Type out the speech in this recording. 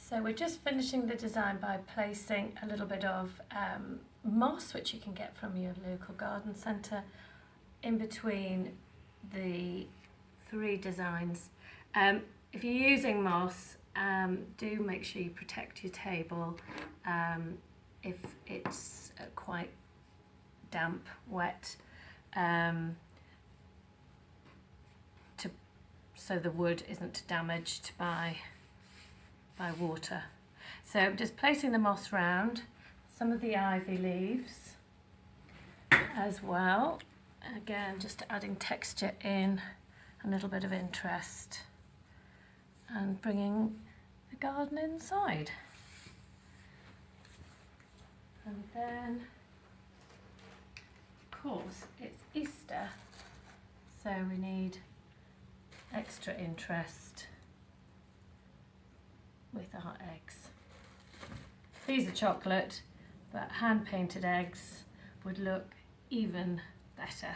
So we're just finishing the design by placing a little bit of moss, which you can get from your local garden centre, in between the three designs. If you're using moss, do make sure you protect your table if it's quite damp, wet, so the wood isn't damaged by water. So I'm just placing the moss round, some of the ivy leaves as well. Again, just adding texture in, a little bit of interest, and bringing the garden inside. And then, of course, it's Easter, so we need extra interest with our eggs. These are chocolate, but hand painted eggs would look even better.